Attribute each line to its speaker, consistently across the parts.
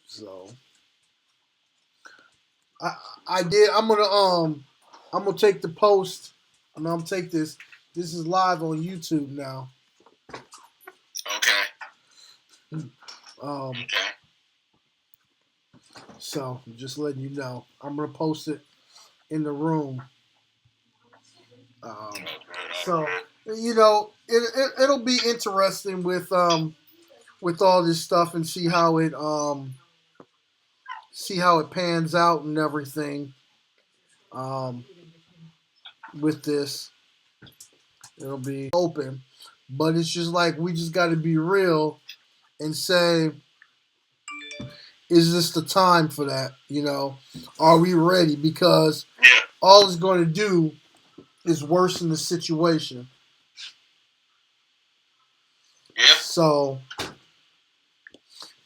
Speaker 1: So I I did. I'm gonna take the post. I'm gonna take this. This is live on YouTube now.
Speaker 2: Okay.
Speaker 1: Um,
Speaker 2: Okay.
Speaker 1: so just letting you know, I'm gonna post it in the room.
Speaker 2: All
Speaker 1: Um,
Speaker 2: good. All
Speaker 1: so
Speaker 2: good.
Speaker 1: it'll be interesting with all this stuff and see how it pans out and everything. Um, with this, it'll be open, but it's just like we just got to be real and say, is this the time for that? Are we ready? Because
Speaker 2: Yeah.
Speaker 1: all it's going to do is worsen the situation.
Speaker 2: Yeah.
Speaker 1: So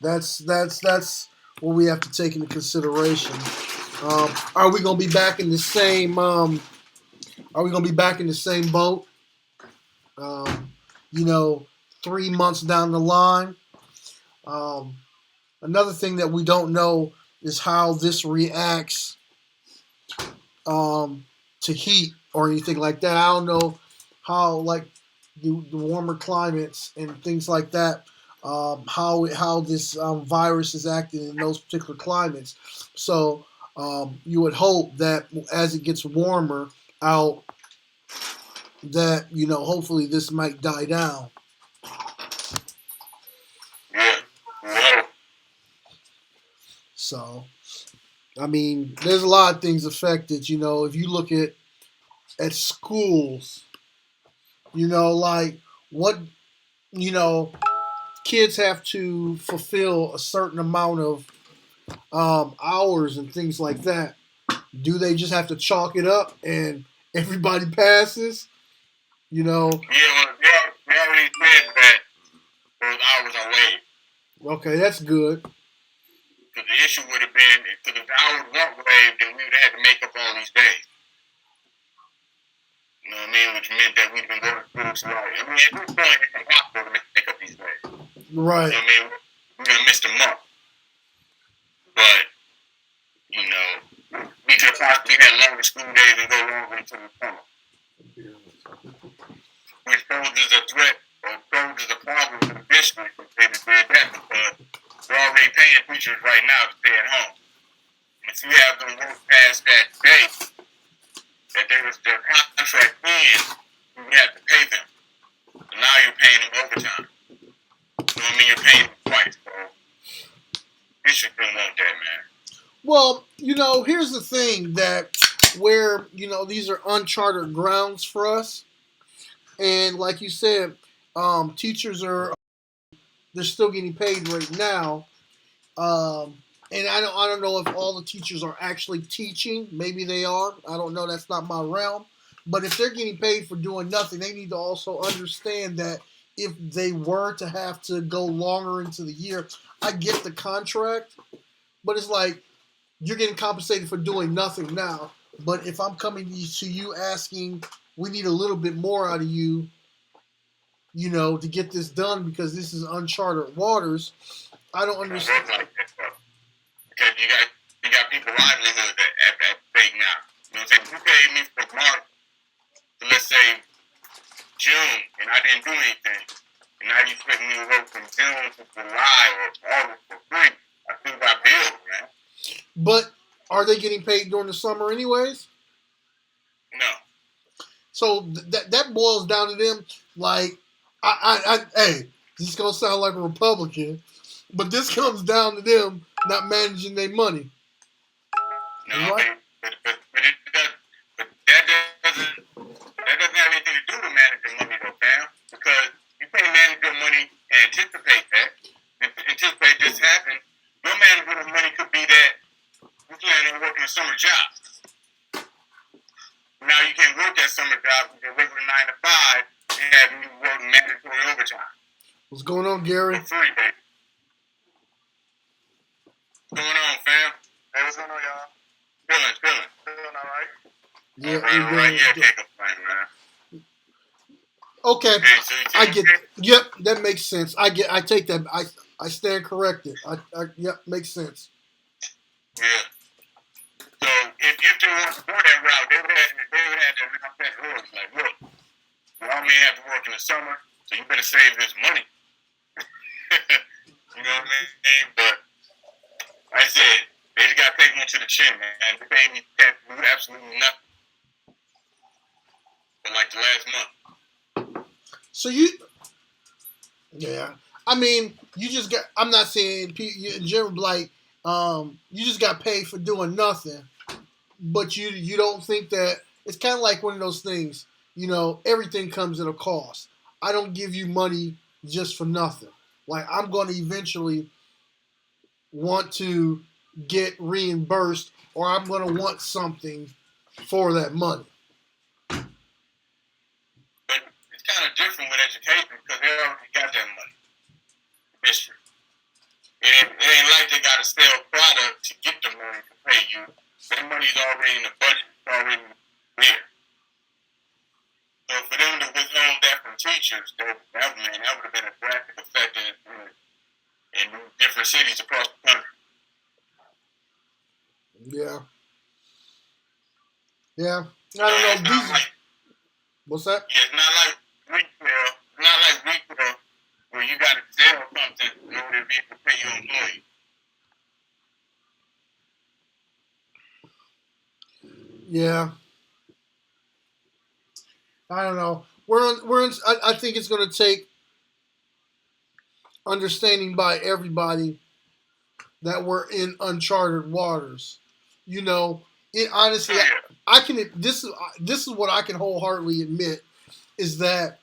Speaker 1: that's what we have to take into consideration. Are we going to be back in the same? Are we going to be back in the same boat? Um, you know, 3 months down the line. Um, Another thing that we don't know is how this reacts to heat or anything like that. I don't know how like the warmer climates and things like that. How this virus is acting in those particular climates. So you would hope that as it gets warmer out, that hopefully this might die down.
Speaker 2: Yeah. Well,
Speaker 1: So I mean, there's a lot of things affected. If you look at schools, like what you know kids have to fulfill a certain amount of hours and things like that. Do they just have to chalk it up and everybody passes? You know,
Speaker 2: yeah. Well, they already said that those hours are waived.
Speaker 1: okay, that's good.
Speaker 2: Because the issue would have been, because if the hours weren't waived, then we would have had to make up all these days. You know what I mean? Which meant that we'd been going through some. I mean, at this point, it's impossible to make up these days. You
Speaker 1: Right.
Speaker 2: know what I mean? We're gonna miss a month, but you know, we could have possibly had longer school days and go longer into the summer, which poses a threat or poses a problem for the district if they did that because they're already paying teachers right now to stay at home. And if you have them work past that date that there was their contract in, you would have to pay them. So now you're paying them overtime. You know what I mean? You're paying them twice. So district didn't want that, man.
Speaker 1: Well, here's the thing that where these are uncharted grounds for us, and like you said, teachers are they're still getting paid right now. Um, and I don't know if all the teachers are actually teaching. Maybe they are. I don't know. That's not my realm. But if they're getting paid for doing nothing, they need to also understand that if they were to have to go longer into the year, I get the contract, but it's like you're getting compensated for doing nothing now. But if I'm coming to you asking, we need a little bit more out of you, to get this done because this is uncharted waters. I don't
Speaker 2: It
Speaker 1: understand.
Speaker 2: works like that, though. Because you got people livelihood at that stake now. You know what I'm saying? You paid me for March to let's say June and I didn't do anything. And now you expect me to work from June to July or August for free. I still got bills, man.
Speaker 1: But are they getting paid during the summer anyways?
Speaker 2: No.
Speaker 1: So that boils down to them. Like, hey, this is gonna sound like a Republican, but this comes down to them not managing their money.
Speaker 2: No,
Speaker 1: Right?
Speaker 2: but it does, but that doesn't have anything to do with managing money though, fam. Because you can't manage your money and anticipate that. And anticipate this happen. Your management of money could be that you plan on working a summer job. Now you can't work that summer job with your regular 9 to 5 and have you work mandatory overtime.
Speaker 1: What's going on, Gary?
Speaker 2: For free, baby. What's going on, fam?
Speaker 3: Hey, what's going on, y'all?
Speaker 2: Feeling.
Speaker 3: Feeling all right?
Speaker 1: Yeah,
Speaker 2: All right. Yeah, can't complain, man.
Speaker 1: Okay,
Speaker 2: Hey, so
Speaker 1: I get. Yep, that makes sense. I take that. I stand corrected. Yep, makes sense.
Speaker 2: Yeah. So if they want to go that route, they would have to announce that early. Like, look, y'all may have to work in the summer, so you better save this money. You know what I mean? But like I said, they just got to take one to the chin, man. They pay me absolutely nothing for like the last month.
Speaker 1: So yeah. I mean, you just got. I'm not saying in general, like, you just got paid for doing nothing, but you don't think that it's kind of like one of those things. Everything comes at a cost. I don't give you money just for nothing. Like, I'm going to eventually want to get reimbursed, or I'm going to want something for that money.
Speaker 2: But it's kind of different with education because they already got that money. History. It ain't like they got to sell product to get the money to pay you. That money's already in the budget. It's already there. So for them to withhold that from teachers, that would have been a drastic effect in different cities across the country.
Speaker 1: Yeah. Yeah. I don't know. What's that?
Speaker 2: Yeah, it's not like retail. It's not like retail where you got to sell something in order to be able to pay your employees.
Speaker 1: Yeah. I don't know. I think it's going to take understanding by everybody that we're in uncharted waters. Honestly, I can. This is what I can wholeheartedly admit is that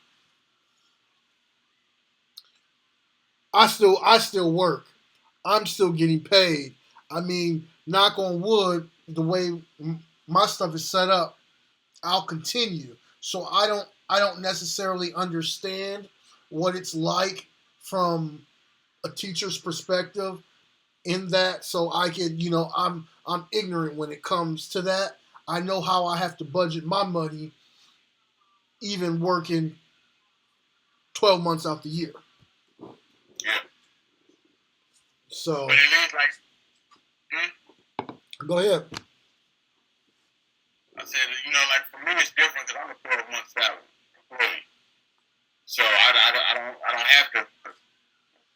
Speaker 1: I still work. I'm still getting paid. I mean, knock on wood, the way my stuff is set up, I'll continue. So I don't necessarily understand what it's like from a teacher's perspective in that. So I could, I'm ignorant when it comes to that. I know how I have to budget my money, even working 12 months out the year.
Speaker 2: Yeah.
Speaker 1: So.
Speaker 2: But it is like.
Speaker 1: Go ahead.
Speaker 2: I said, like for me, it's different because I'm a 12-month salary employee. So I don't have to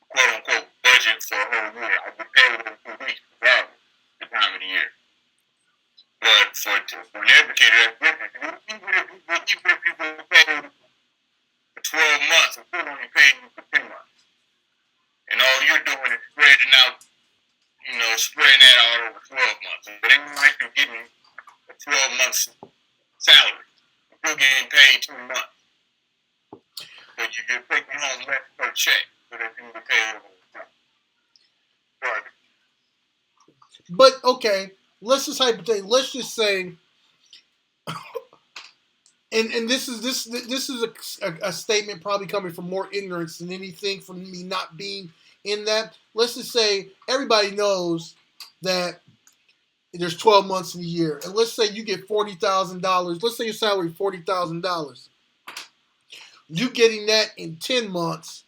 Speaker 2: quote unquote budget for a whole year. I get paid within 2 weeks, regardless the time of the year. But for an educator, that's different. Even if you get paid for 12 months, I'm still only paying you for 10 months. And all you're doing is spreading that out over 12 months. But it ain't like you're getting a 12 months salary. You're still getting paid 2 months. So you're taking home less per check so that you can pay over the time. Right.
Speaker 1: But okay, let's just hypothetically. Let's just say, and this is a statement probably coming from more ignorance than anything from me not being in that. Let's just say everybody knows that there's 12 months in a year, and let's say you get $40,000. Let's say your salary is $40,000. You getting that in 10 months,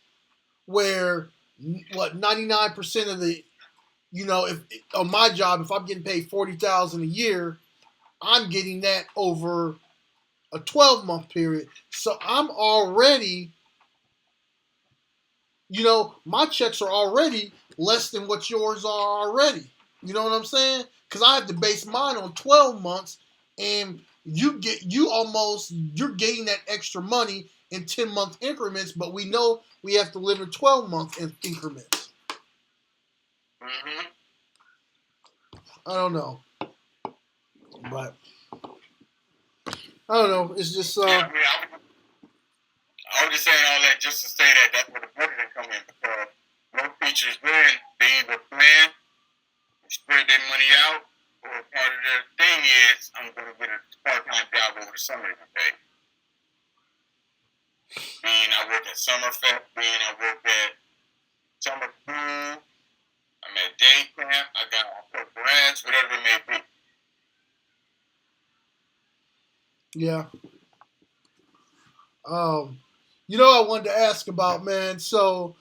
Speaker 1: where 99% of the if on my job, if I'm getting paid $40,000 a year, I'm getting that over a 12-month period. So I'm already, my checks are already less than what yours are already. You know what I'm saying? Because I have to base mine on 12 months, and you're getting that extra money in 10-month increments, but we know we have to live in 12-month increments.
Speaker 2: Mm-hmm.
Speaker 1: I don't know. But I don't know. It's just
Speaker 2: I was just saying all that just to say that's where the budgeting come in, because most teachers then they either plan, spread their money out, or part of their thing is I'm going to get a part-time job over the summer every day. Being I work at Summerfest, I work at summer school, I'm at day camp, I cut grass, whatever it may be.
Speaker 1: Yeah. I wanted to ask about, man. So,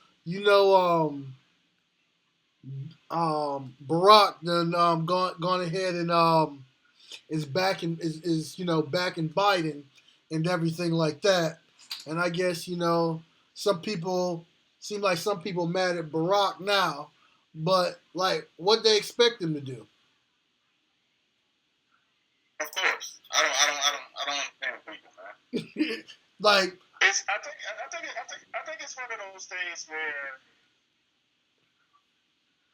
Speaker 1: Barack then gone ahead and is backing is backing Biden and everything like that. And I guess some people seem like some people mad at Barack now, but like what they expect him to do.
Speaker 2: Of course, I don't understand people, man.
Speaker 1: Like
Speaker 3: I think it's one of those things where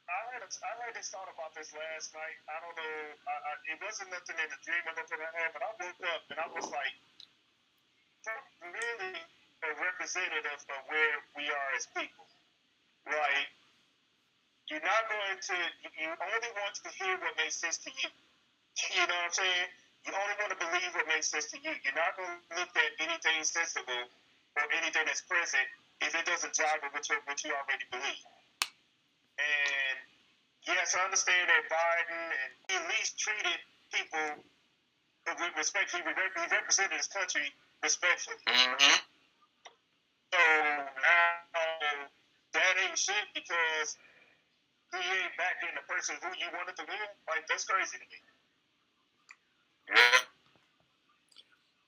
Speaker 3: I had this thought about this last night. I don't know. It wasn't nothing in the dream or nothing I had, but I woke up and I was like, Trump really a representative of where we are as people. Like, you're not going to, you only want to hear what makes sense to you. You know what I'm saying? You only want to believe what makes sense to you. You're not going to look at anything sensible or anything that's present if it doesn't jive with what you already believe. And yes, I understand that Biden and he at least treated people with respect. He represented his country respectfully.
Speaker 2: Mm-hmm.
Speaker 3: So now that ain't shit because he ain't back in the person who you wanted to win. Like, that's crazy to me.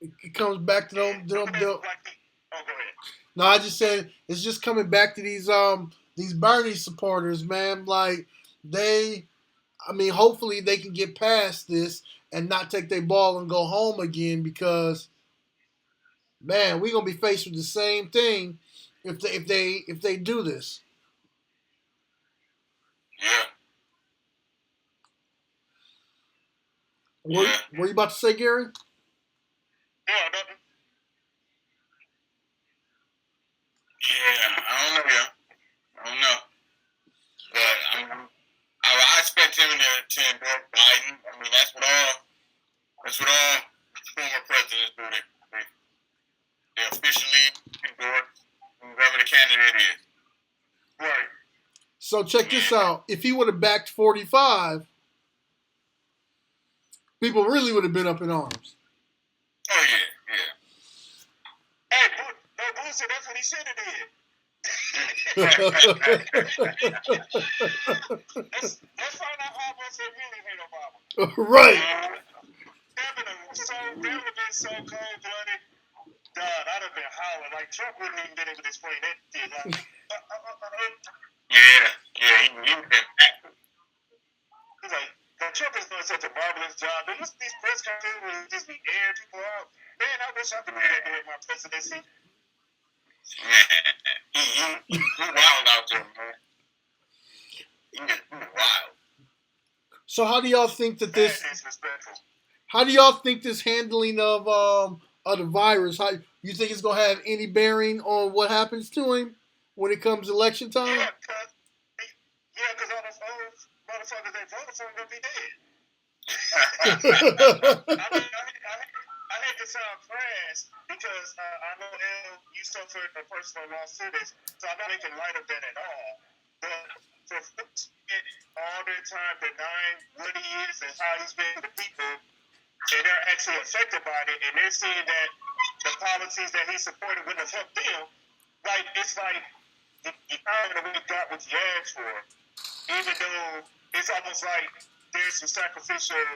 Speaker 2: Yeah.
Speaker 1: It comes back to them.
Speaker 3: Oh, go ahead.
Speaker 1: No, I just said it's just coming back to these Bernie supporters, man. Like hopefully they can get past this and not take their ball and go home again because, man, we're gonna be faced with the same thing if they do this.
Speaker 2: Yeah.
Speaker 1: Were you about to say, Gary?
Speaker 3: Yeah, nothing.
Speaker 2: Yeah, I don't know, yeah. I don't know. But I expect him to endorse Biden. I mean, that's what all former presidents do. They officially endorse whoever the candidate is.
Speaker 3: Right.
Speaker 1: So check this out. If he would have backed 45, people really would have been up in arms.
Speaker 2: Oh yeah.
Speaker 3: Hey, no bullshit. That's what he should have did. let's find out how much they really hate Obama.
Speaker 1: Right.
Speaker 3: That would have been so cold-blooded. God, I'd have been howling. Like, Trump wouldn't even been able to explain that shit. Like,
Speaker 2: Yeah. He been active.
Speaker 3: he's like, Trump is doing such a marvelous job. These press conferences where he just be airing people out. Man, I wish I could do that during my presidency.
Speaker 2: He wild out there, man. He wild.
Speaker 1: So how do y'all think that this?
Speaker 3: Disrespectful.
Speaker 1: How do y'all think this handling of the virus? How you think it's gonna have any bearing on what happens to him when it comes election time?
Speaker 3: Yeah, because all those old motherfuckers they voted for him gonna be dead. I hate to sound crass because I know you suffered a personal loss to this, so I'm not making light of that at all. But for folks to spend all their time denying what he is and how he's been to the people, and they're actually affected by it, and they're seeing that the policies that he supported wouldn't have helped them, like, it's like you kind of really got what you asked for, even though it's almost like there's some sacrificial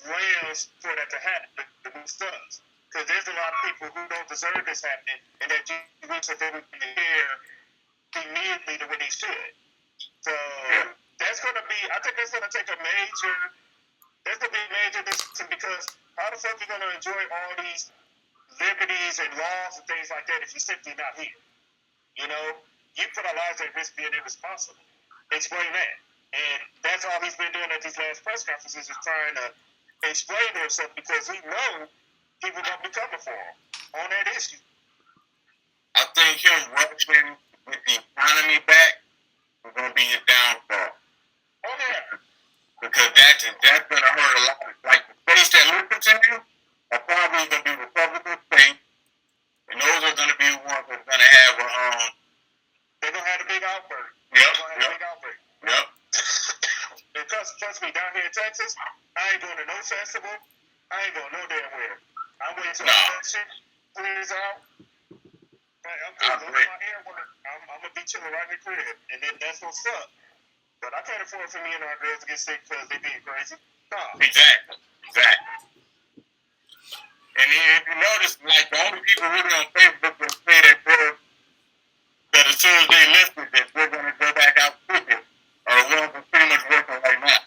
Speaker 3: lambs for that to happen, the stuff. Because there's a lot of people who don't deserve this happening, and that you wish that they would be here immediately the way they should. So that's going to be, I think that's going to take a major decision because how the fuck are you going to enjoy all these liberties and laws and things like that if you're simply not here? You know, you put our lives at risk being irresponsible. Explain that. And that's all he's been doing at these last press conferences is trying to explain to himself because he knows people going to be coming for him on that issue.
Speaker 2: I think him rushing with the economy back is going to be his downfall.
Speaker 3: Oh, yeah.
Speaker 2: Because that's going to hurt a lot. Like the states that listen to him are probably going to be Republican states, and those are going to be the ones that are going to have a
Speaker 3: they're going to have a big outbreak.
Speaker 2: Yep.
Speaker 3: Because trust me, down here in Texas, I ain't going to no festival. I ain't going no damn where. I'm waiting till that shit clears out. I'm going to do my hair work. I'm going to be chilling right in the crib, and then that's what's up. But I can't afford for me and our girls to get sick because they being crazy. No.
Speaker 2: Exactly. And if you notice, like, the only people really on Facebook that say that as soon as they lifted that we're going to go back out quicker are the ones that pretty much working right now.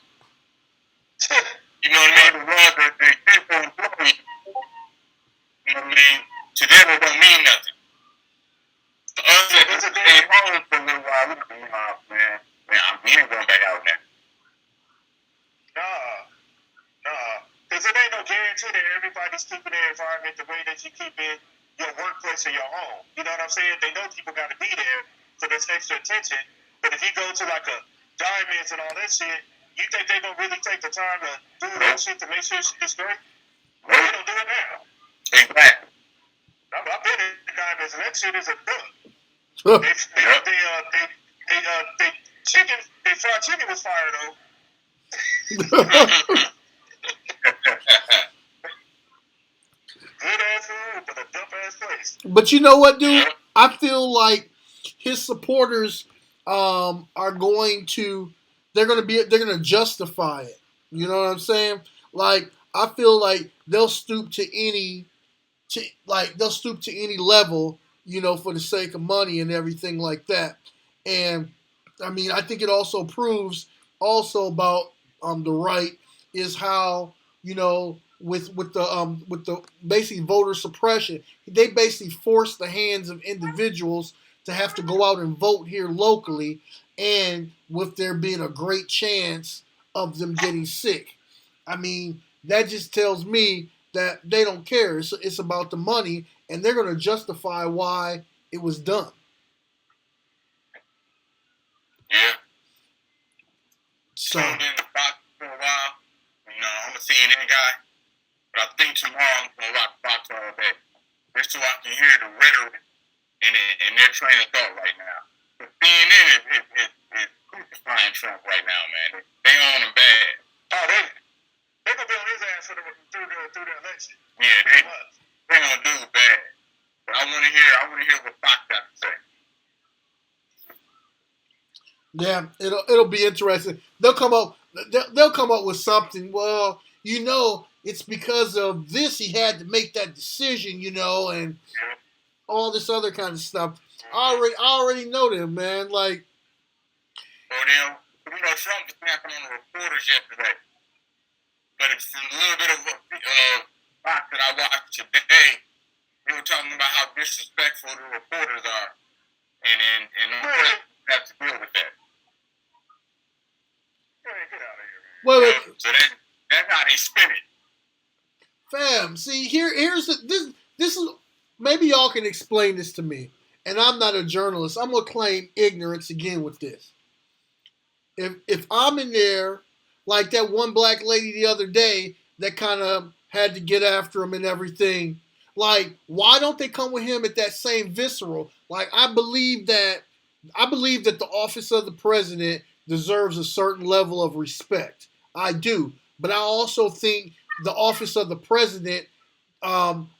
Speaker 2: You know what I mean? The ones that they simple employees, you know what I mean? To them, it don't mean nothing. To us that just stayed home for a little while, we like, man, we ain't going back out now.
Speaker 3: Because it ain't no guarantee that everybody's keeping their environment the way that you keep in your workplace or your home. You know what I'm saying? They know people got to be there for this extra attention. But if you go to like a Diamonds and all that shit, you think they gonna really take the time to do that shit to make sure it's great? They don't do it now.
Speaker 2: Exactly.
Speaker 3: I've been in Diamonds and that shit is a done. They fried chicken was fire though. Good ass food, but a dumb ass place.
Speaker 1: But you know what, dude? I feel like his supporters are going to they're gonna justify it. You know what I'm saying? Like I feel like they'll stoop to any level, you know, for the sake of money and everything like that. And I mean, I think it also proves also about the right is how, you know, with the basically voter suppression, they basically force the hands of individuals to have to go out and vote here locally, and with there being a great chance of them getting sick. I mean, that just tells me that they don't care. It's about the money, and they're going to justify why it was done.
Speaker 2: Yeah.
Speaker 1: So.
Speaker 2: Tuned in to Fox for a while. You know, I'm a CNN guy. But I think tomorrow I'm going to watch Fox all day. Just so I can hear the rhetoric and their train of thought right now. But CNN is crucifying Trump right now, man. They own him bad.
Speaker 3: Oh, they gonna be on his ass through the election.
Speaker 2: Yeah, they gonna do it bad. But I wanna hear what Fox got to say.
Speaker 1: Yeah, it'll be interesting. They'll come up with something. Well, you know, it's because of this he had to make that decision, you know, and all this other kind of stuff. I already know them, man. Like,
Speaker 2: well, then, you know, Trump was snapping on the reporters yesterday. But it's a little bit of Fox that I watched today. They were talking about how disrespectful the reporters are, and the reporters have to deal with that.
Speaker 3: Get out of here, man.
Speaker 1: Well,
Speaker 2: so that's how they spin it.
Speaker 1: Fam, see, here's this is maybe y'all can explain this to me. And I'm not a journalist. I'm gonna claim ignorance again with this. If I'm in there, like that one black lady the other day that kind of had to get after him and everything, like, why don't they come with him at that same visceral? Like, I believe that the office of the president deserves a certain level of respect. I do. But I also think the office of the president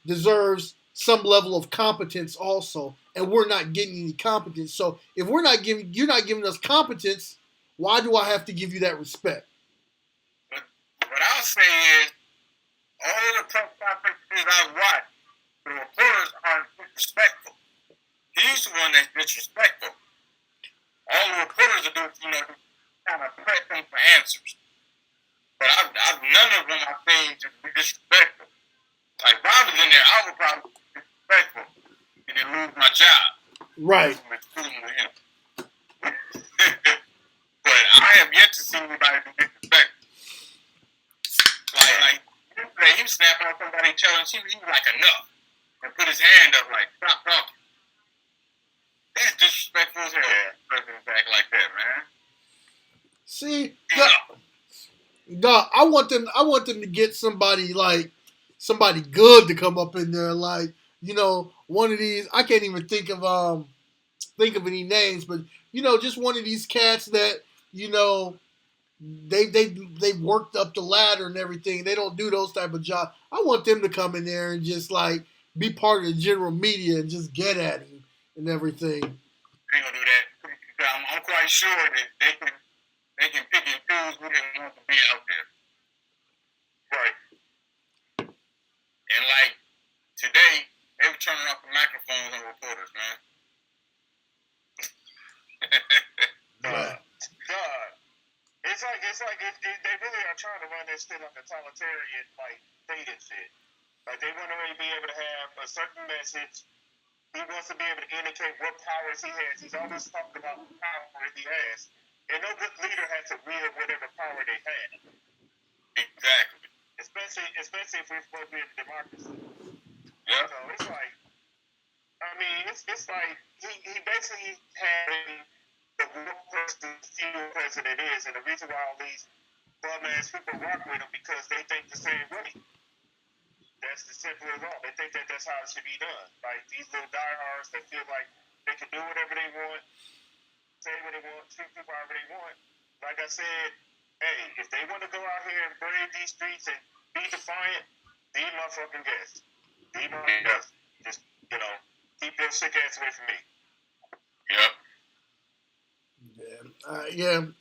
Speaker 1: deserves some level of competence also. And we're not getting any competence. So if you're not giving us competence, why do I have to give you that respect?
Speaker 2: But what I'll say is, all of the press conferences I've watched, the reporters aren't disrespectful. He's the one that's disrespectful. All the reporters are doing, you know, kind of press them for answers. But none of them I've seen to be disrespectful. Like, if I was in there, I would probably be disrespectful and then lose my job.
Speaker 1: Right.
Speaker 2: With him. But I have yet to see anybody be disrespectful. Like yesterday, he was snapping on somebody, telling him he was like, enough. And put his hand up like, stop talking. That's disrespectful as hell. Presidents act like that, man.
Speaker 1: See, I want them to get somebody good to come up in there, like, you know, one of these. I can't even think of any names, but you know, just one of these cats that, you know, they worked up the ladder and everything. They don't do those type of jobs. I want them to come in there and just like be part of the general media and just get at him and everything.
Speaker 2: They ain't gonna do that. I'm quite sure that news we didn't want to be out there.
Speaker 3: Right.
Speaker 2: And like today, they were turning off the microphones on reporters, man.
Speaker 1: Right.
Speaker 3: God. It's like they really are trying to run this shit like a totalitarian, like dating shit. Like they want to really be able to have a certain message. He wants to be able to indicate what powers he has. He's always talking about the power he has. And no good leader has to wield whatever power they have.
Speaker 2: Exactly.
Speaker 3: Especially if we're supposed to be in a democracy.
Speaker 2: Yeah.
Speaker 3: So it's like, I mean, it's like he basically had the one person president is, and the reason why all these bum ass people rock with him because they think the same way. That's the simple as all. They think that that's how it should be done. Like these little diehards that feel like they can do whatever they want, say what they want, treat people however they want. Like I said, hey, if they want to go out here and brave these streets and be defiant, be my fucking guest. Be my guest. Just, keep your sick ass away from me.
Speaker 2: Yep.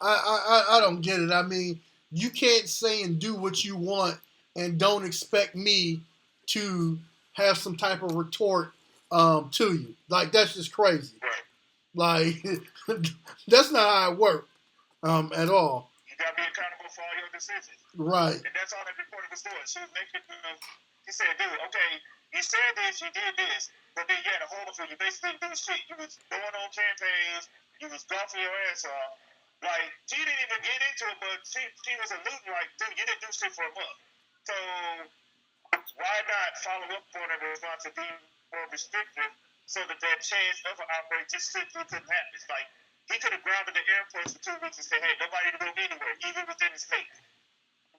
Speaker 1: I don't get it. I mean, you can't say and do what you want and don't expect me to have some type of retort to you. Like, that's just crazy.
Speaker 3: Right.
Speaker 1: Like, that's not how it works at all.
Speaker 3: You gotta be accountable for all your decisions.
Speaker 1: Right.
Speaker 3: And that's all that reporter was doing. She was making, she said, dude, okay, you said this, you did this, but then you had a hold of it. You basically didn't do shit. You was going on campaigns, you was golfing your ass off. Like, she didn't even get into it, but she was alluding like, dude, you didn't do shit for a month. So why not follow up on a response to be more restrictive so that chance of an outbreak just simply couldn't happen? It's like he could have grounded the airports for 2 weeks and said, hey, nobody to go anywhere, even within the state.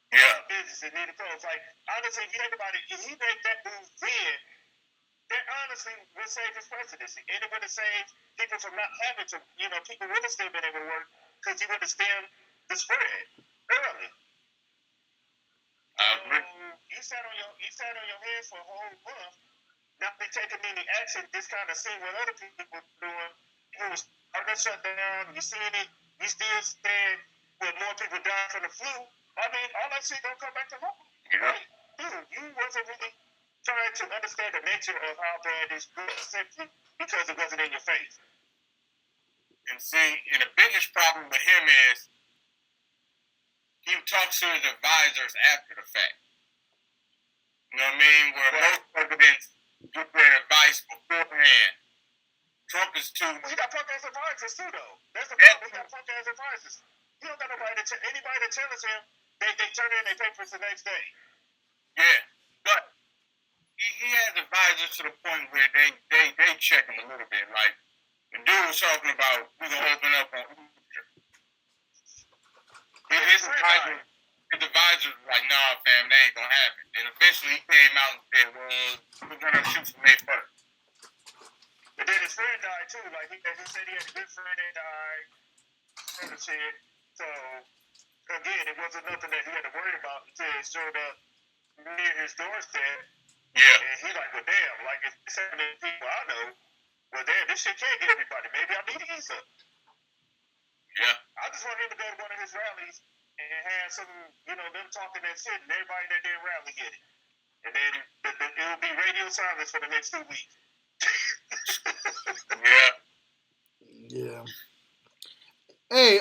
Speaker 2: Yeah.
Speaker 3: Business and need to close. Like, honestly, if you think about it, if he made that move then, that honestly would save his presidency. And it would have saved people from not having to, people would have still been able to work because he would have stemmed the spread early. You sat on your hands for a whole month, not be taking any action, just kind of seeing what other people were doing. You was starting to shut down, you seeing it, you still stand with more people dying from the flu. I mean, all that shit don't come back to home.
Speaker 2: Yeah.
Speaker 3: Like, dude, you wasn't really trying to understand the nature of how bad this was simply because it wasn't in your face.
Speaker 2: And see, and the biggest problem with him is he talks to his advisors after the fact. You know what I mean? Where most presidents get their advice beforehand. Trump is too.
Speaker 3: He got punk ass advisors too, though. That's the problem. He got punk ass advisors. He don't got nobody anybody that challenges him. They turn in their papers the next day.
Speaker 2: Yeah, but he has advisors to the point where they check him a little bit. Like the dude was talking about we're gonna open up on Easter. His advisors were like, nah, fam, that ain't gonna happen. And eventually he came out and said, well, we're gonna shoot for May 1st.
Speaker 3: But then his friend died too. Like he said he had a good friend that died. Sort of shit. So again, it wasn't nothing that he had to worry about until it showed up near his doorstep.
Speaker 2: Yeah.
Speaker 3: And he like, well, damn, like if this happened to people I know, well, damn, this shit can't get everybody. Maybe I need to eat something.
Speaker 2: Yeah.
Speaker 3: I just want him to go to one of his rallies and have some, them talking that shit, and everybody that damn rally get it. And then it will be radio silence for the next 2 weeks.
Speaker 2: Yeah.
Speaker 1: Yeah. Hey,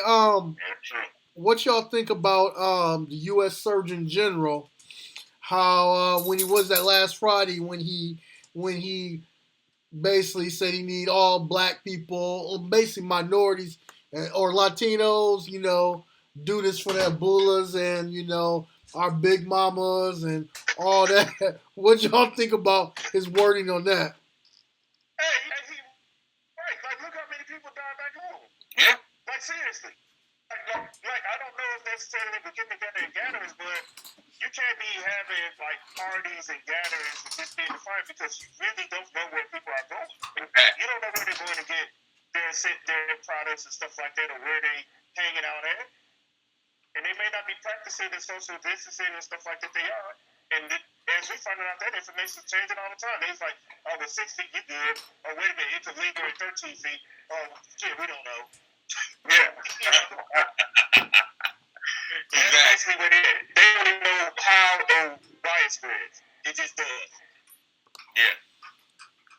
Speaker 1: what y'all think about the U.S. Surgeon General? How when he was that last Friday when he basically said he need all black people, or basically minorities or Latinos, do this for their bullas and our big mamas and all that. What y'all think about his wording on that?
Speaker 3: Hey, right? Like, look how many people died back home.
Speaker 2: Yeah.
Speaker 3: Like, seriously. Like, I don't know if necessarily we're getting together in gatherings, but you can't be having, like, parties and gatherings and just being defined because you really don't know where people are going. You don't know where they're going to get their products and stuff like that or where they hanging out at. And they may not be practicing the social distancing and stuff like that they are. And as we find out, that information is changing all the time. They's like, oh, with 6 feet, you good. Oh, wait a minute, it's illegal at 13 feet. Oh, shit, we don't know.
Speaker 2: Yeah.
Speaker 3: basically what it is. They don't even know how or why it spreads. It just does.
Speaker 2: Yeah.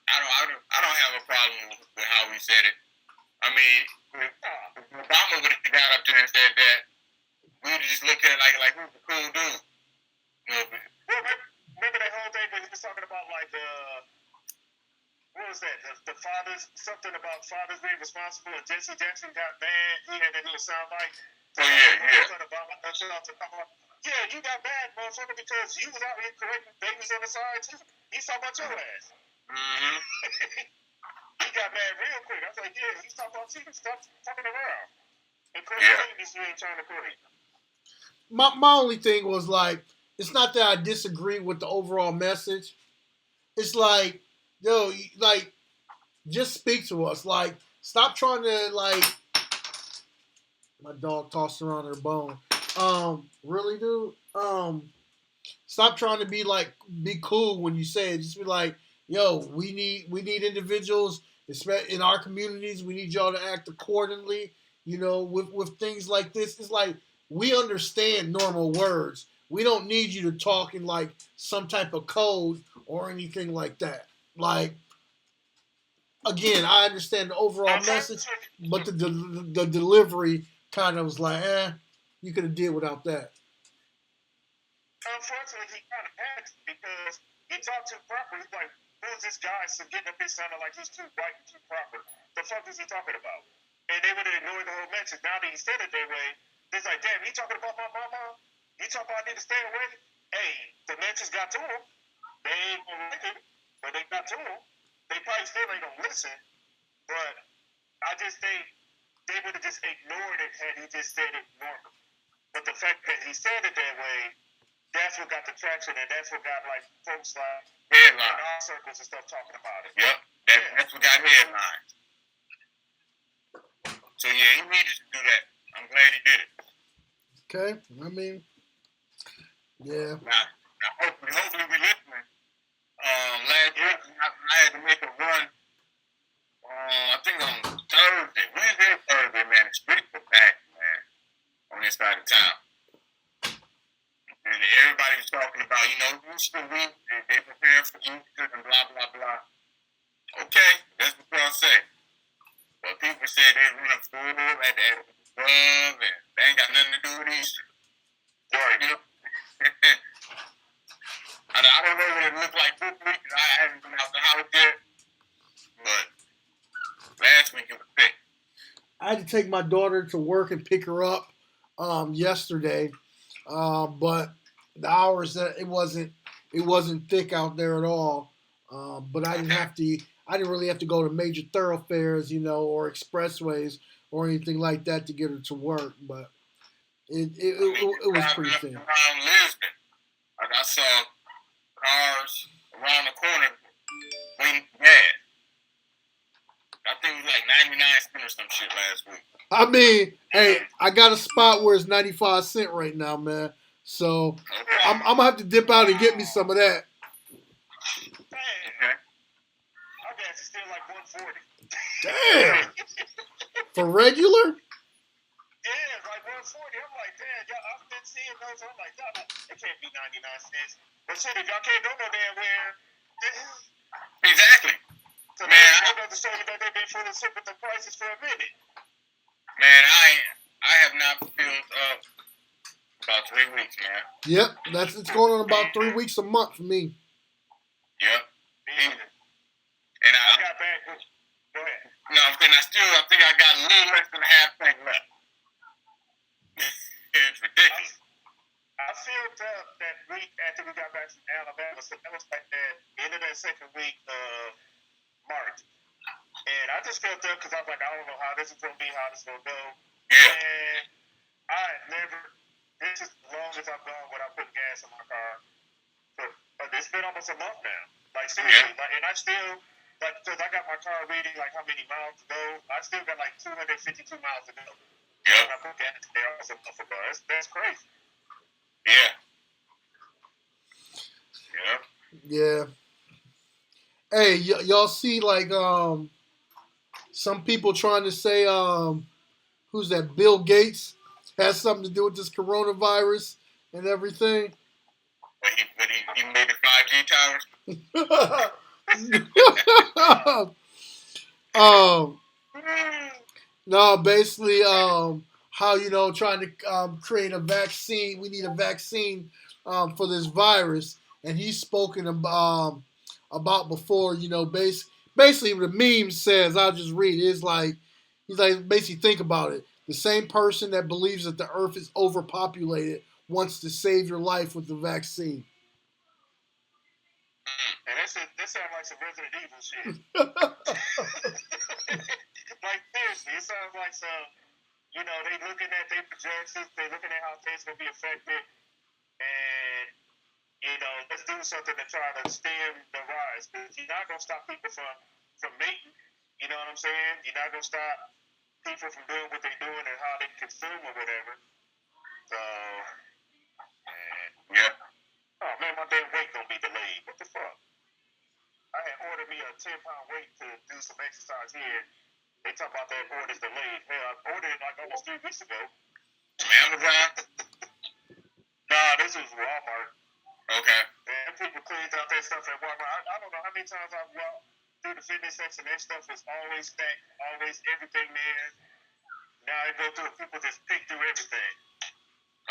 Speaker 2: I don't have a problem with how we said it. I mean, if Obama would have got up there and said that, we would have just looked at it like who's the cool dude. You know,
Speaker 3: Remember that whole thing when he was talking about like what was that? The fathers, something about fathers being responsible, and Jesse Jackson got mad. He had that little soundbite.
Speaker 2: Oh yeah.
Speaker 3: Yeah, you got mad, motherfucker, because you was out here correcting babies on the side too. He's talking about your ass.
Speaker 2: Mm-hmm.
Speaker 3: He got mad real quick. I was like, yeah, he's talking about chicken. Stop fucking around. And correcting babies, you ain't trying to correct.
Speaker 1: My only thing was like, it's not that I disagree with the overall message. It's like, yo, like, just speak to us. Like, stop trying to like. My dog tossed around her bone. Really, dude? Stop trying to be cool when you say it. Just be like, yo, we need individuals, especially in our communities. We need y'all to act accordingly. You know, with things like this, it's like we understand normal words. We don't need you to talk in like some type of code or anything like that. Like, again, I understand the overall message, but the delivery kind of was like, you could have did without that.
Speaker 3: Unfortunately, he kind of had to because he talked too proper. He's like, who's this guy? So getting up here sounding like he's too white and too proper. The fuck is he talking about? And they would have ignored the whole message. Now that he said it that way, it's like, damn, he talking about my mama? He talking about I need to stay away? Hey, the message got to him. They ain't gonna like it, but they got to him. They probably still ain't gonna listen. But I just think they would have just ignored it had he just said it normal. But the fact that he said it that way, that's what got the traction, and that's what got like folks like in our circles and stuff talking about it.
Speaker 2: Yep, that's what got headlines. So yeah, he needed to do that. I'm glad he did it.
Speaker 1: Okay, I mean, yeah.
Speaker 2: Now hopefully we listening. Last week I had to make a run. I think on Wednesday or Thursday, man. The streets were packed, man, on this side of town. And everybody was talking about, Easter week, they preparing for Easter and blah, blah, blah. Okay, that's what y'all say. But people said they running full at the club and they ain't got nothing to do with Easter. Right. I don't know what it looked like this week because I haven't been out the house yet. But last week it was thick.
Speaker 1: I had to take my daughter to work and pick her up yesterday. But the hours that it wasn't thick out there at all. But I didn't really have to go to major thoroughfares, or expressways or anything like that to get her to work. But it was pretty thin.
Speaker 2: Around Lisbon, like I saw cars around the corner waiting for gas. I think it was like 99 cents or some shit last week.
Speaker 1: I mean, hey, I got a spot where it's 95 cents right now, man. So I'm gonna have to dip out and get me some of that.
Speaker 3: Okay. Our gas is still like 140.
Speaker 1: Damn. For regular?
Speaker 3: Yeah, like 140. I'm like, damn, y'all, I've been seeing those. I'm like, y'all, it can't be 99 cents. But shit, if y'all can't go no damn where.
Speaker 2: Exactly.
Speaker 3: So
Speaker 2: man,
Speaker 3: I know the story that they've been fooling shit with the prices for a minute.
Speaker 2: Man, I have not filled up about 3 weeks, man.
Speaker 1: Yep, it's going on about 3 weeks a month for me.
Speaker 2: Yep. And
Speaker 3: I got back. Go ahead.
Speaker 2: No, I'm saying I think I got a little less than a half tank left. It's ridiculous.
Speaker 3: I filled up that week after we got back from Alabama. So that was like that end of that second week of March. And I just filled up because I was like, I don't know how this is going to be, how this is going to go.
Speaker 2: Yeah.
Speaker 3: And I never, this is as long as I've gone without putting gas in my car. But it's been almost a month now. Like, seriously. Yeah. And I still, because I got my car reading, like, how many miles to go. I still got, like, 252 miles to go.
Speaker 2: Yeah.
Speaker 3: And I put gas in there almost a month ago. That's crazy.
Speaker 2: Yeah.
Speaker 1: Yeah. Hey, y'all see, like, some people trying to say, who's that, Bill Gates? has something to do with this coronavirus and everything.
Speaker 2: But he made the 5G towers.
Speaker 1: um, no, basically, how trying to create a vaccine. We need a vaccine for this virus, and he's spoken about before. Basically, the meme says, I'll just read it. It's like he's like basically think about it. The same person that believes that the Earth is overpopulated wants to save your life with the vaccine.
Speaker 3: And this sounds like some Resident Evil shit. Like seriously, it sounds like some. They looking at their projections, they looking at how things will be affected, and let's do something to try to stem the rise. Because you're not gonna stop people from mating. You know what I'm saying? You're not gonna stop people from doing what they're doing and how they consume or whatever. So,
Speaker 2: yeah.
Speaker 3: Oh man, my damn weight gonna be delayed. What the fuck? I had ordered me a 10-pound weight to do some exercise here. They talk about that order's delayed. Hell, I ordered it like almost 3 weeks ago.
Speaker 2: From Amazon?
Speaker 3: Nah, this was Walmart.
Speaker 2: Okay.
Speaker 3: And people cleaned out that stuff at Walmart. I don't know how many times I've walked through the fitness section. That stuff is always stacked, always everything there. Now I go through it, people just pick through everything.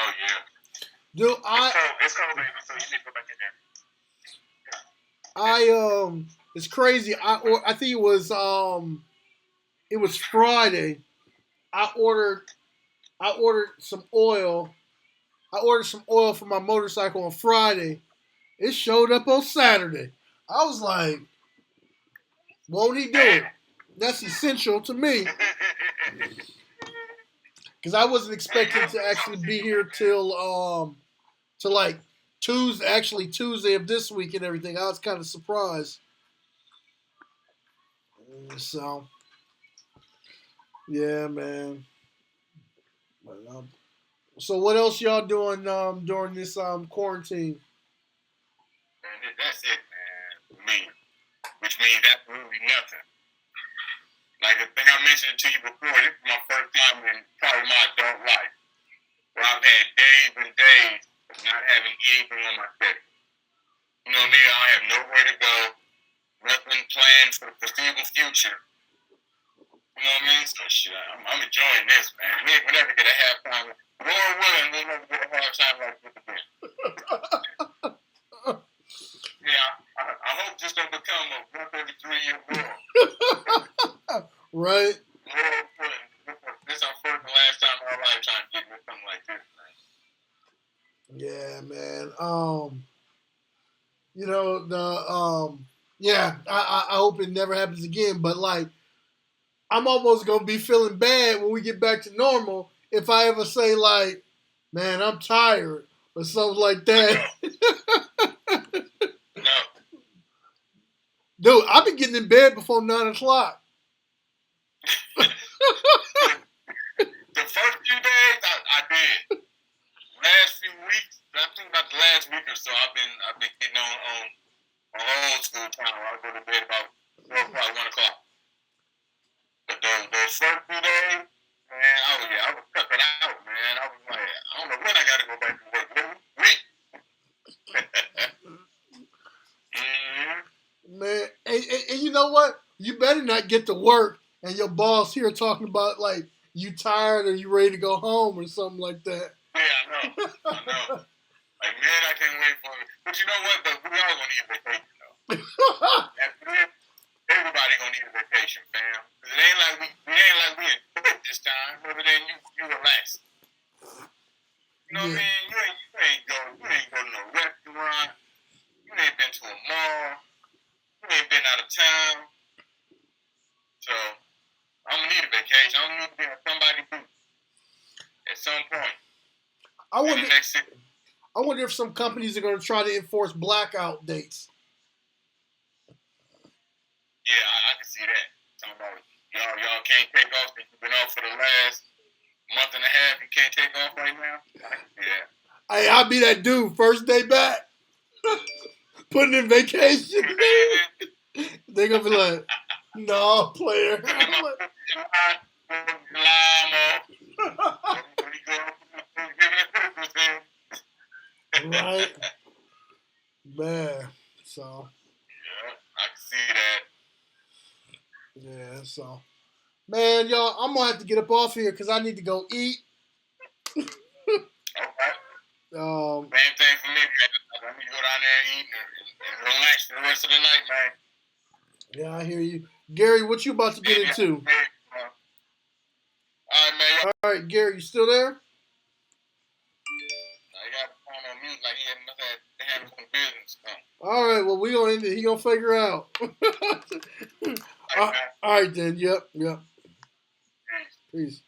Speaker 2: Oh, yeah.
Speaker 1: Dude,
Speaker 3: It's cold, baby, so you need to go back in there.
Speaker 1: It's crazy. I think it was Friday. I ordered some oil. I ordered some oil for my motorcycle on Friday. It showed up on Saturday. I was like, won't he do it? That's essential to me. Because I wasn't expecting to actually be here till like Tuesday of this week and everything. I was kind of surprised. So, yeah, man. So what else y'all doing during this quarantine?
Speaker 2: Man, that's it, man. Me. Which means absolutely nothing. Like the thing I mentioned to you before, this is my first time in probably my adult life where I've had days and days of not having anything on my schedule. You know what I mean? I have nowhere to go, nothing planned for the foreseeable future. You know what I mean? So shit, I'm enjoying this, man. We'll never get a halftime. Lord willing, we'll never get a halftime like this again. Yeah, I hope this don't become a 133-year war.
Speaker 1: Right.
Speaker 2: Lord willing, this is our first and last time in our lifetime getting something like this, man.
Speaker 1: Yeah, man. I hope it never happens again. But like, I'm almost gonna be feeling bad when we get back to normal if I ever say like, man, I'm tired or something like that.
Speaker 2: No.
Speaker 1: Dude, I've been getting in bed before 9 o'clock.
Speaker 2: The first few days, I did. Last few weeks, I think about the last week or so, I've been getting on old school time. I go to bed about 4 o'clock, 1 o'clock. But those first few days, man, I was cutting out, man. I was like, I don't know when I got to go back to work. Week. Mm-hmm.
Speaker 1: Man, and you know what? You better not get to work and your boss here talking about like you tired or you ready to go home or something like that.
Speaker 2: Yeah, I know. Like, man, I can't wait for it. But you know what? But we all gonna need a vacation, though. Everybody gonna need a vacation, fam. Cause it ain't like we in court this time. Other than you relax. You know what I mean? You ain't go to no restaurant. You ain't been to a mall. You ain't been out of town. So I'm gonna need a vacation. I'm gonna need to be on somebody's boot at some point.
Speaker 1: I wonder if some companies are going to try to enforce blackout dates.
Speaker 2: Yeah, I can see that. Talking about y'all can't take off. You've been off for the last month and a half. You can't take off right now. I can see that.
Speaker 1: Hey, I'll be that dude first day back, putting in vacation. They're gonna be like, "No, player." I'm like, Right. Man. So.
Speaker 2: Yeah, I can see that.
Speaker 1: Yeah. So. Man, y'all, I'm gonna have to get up off here because I need to go eat.
Speaker 2: Okay. Same thing for me, man. Let me go down there and eat and relax for the rest of the night, man.
Speaker 1: Yeah, I hear you, Gary. What you about to get into?
Speaker 2: All right, man.
Speaker 1: All right, Gary, you still there?
Speaker 2: I got the phone on mute like he must have to handle some business.
Speaker 1: All right, well, we gonna end it. He gonna figure out. All right, then. Yep.
Speaker 2: Peace.
Speaker 1: Peace.